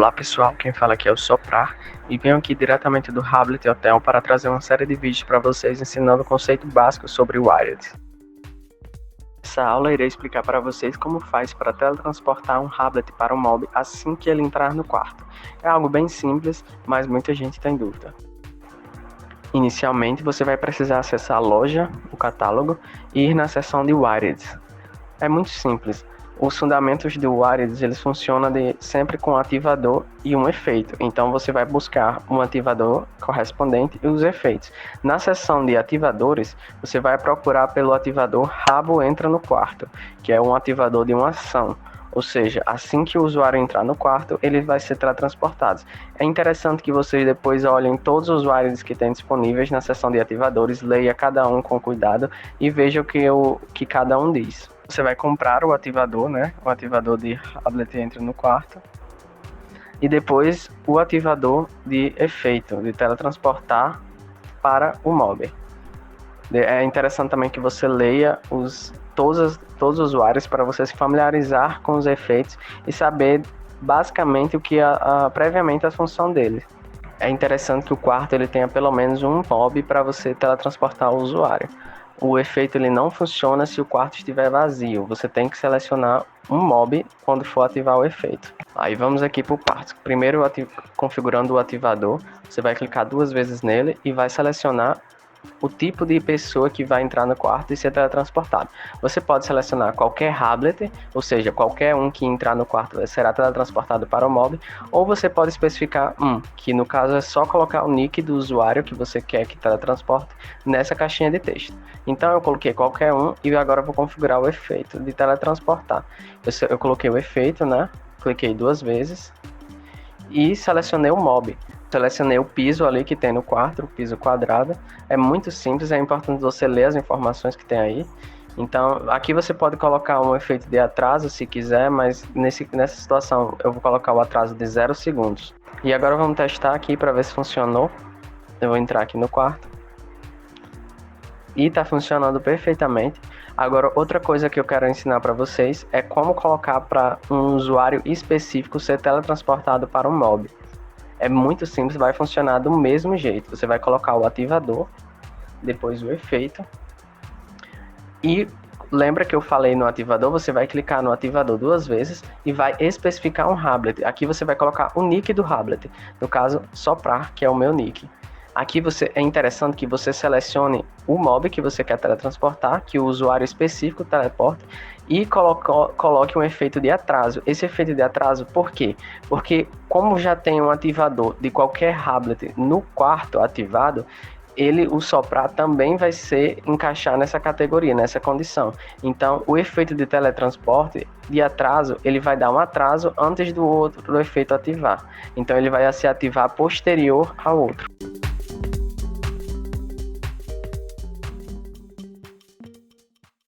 Olá pessoal, quem fala aqui é o Soprar e venho aqui diretamente do Hablet Hotel para trazer uma série de vídeos para vocês ensinando o conceito básico sobre o Wired. Nessa aula irei explicar para vocês como faz para teletransportar um Hablet para um mob assim que ele entrar no quarto. É algo bem simples, mas muita gente tem dúvida. Inicialmente você vai precisar acessar a loja, o catálogo e ir na seção de Wired. É muito simples. Os fundamentos do Wired, eles funcionam sempre com um ativador e um efeito. Então você vai buscar um ativador correspondente e os efeitos. Na seção de ativadores, você vai procurar pelo ativador Rabo Entra no Quarto, que é um ativador de uma ação. Ou seja, assim que o usuário entrar no quarto, ele vai ser teletransportado. É interessante que vocês depois olhem todos os Wireds que tem disponíveis na seção de ativadores, leia cada um com cuidado e veja o que cada um diz. Você vai comprar o ativador, né? O ativador de Hablet Entra no Quarto. E depois o ativador de efeito, de teletransportar para o mob. É interessante também que você leia todos os usuários para você se familiarizar com os efeitos e saber basicamente o que previamente a função dele. É interessante que o quarto ele tenha pelo menos um mob para você teletransportar o usuário. O efeito ele não funciona se o quarto estiver vazio. Você tem que selecionar um mob quando for ativar o efeito. Aí vamos aqui para o parto. Primeiro, configurando o ativador, você vai clicar 2 vezes nele e vai selecionar o tipo de pessoa que vai entrar no quarto e ser teletransportado. Você pode selecionar qualquer Hablet, ou seja, qualquer um que entrar no quarto será teletransportado para o mob, ou você pode especificar que no caso é só colocar o nick do usuário que você quer que teletransporte nessa caixinha de texto. Então eu coloquei qualquer um e agora eu vou configurar o efeito de teletransportar. Eu coloquei o efeito, né? Cliquei 2 vezes e selecionei o mob. Selecionei o piso ali que tem no quarto, o piso quadrado. É muito simples, é importante você ler as informações que tem aí. Então, aqui você pode colocar um efeito de atraso se quiser, mas nessa situação eu vou colocar o atraso de 0 segundos. E agora vamos testar aqui para ver se funcionou. Eu vou entrar aqui no quarto. E está funcionando perfeitamente. Agora, outra coisa que eu quero ensinar para vocês é como colocar para um usuário específico ser teletransportado para um mob. É muito simples, vai funcionar do mesmo jeito. Você vai colocar o ativador, depois o efeito. E lembra que eu falei no ativador? Você vai clicar no ativador 2 vezes e vai especificar um Hablet. Aqui você vai colocar o nick do Hablet. No caso, Soprar, que é o meu nick. Aqui é interessante que você selecione o mob que você quer teletransportar, que o usuário específico teleporta, e coloque um efeito de atraso. Esse efeito de atraso, por quê? Porque como já tem um ativador de qualquer Hablet no quarto ativado, o Soprar também vai encaixar nessa categoria, nessa condição. Então, o efeito de teletransporte de atraso, ele vai dar um atraso antes do efeito ativar. Então, ele vai se ativar posterior ao outro.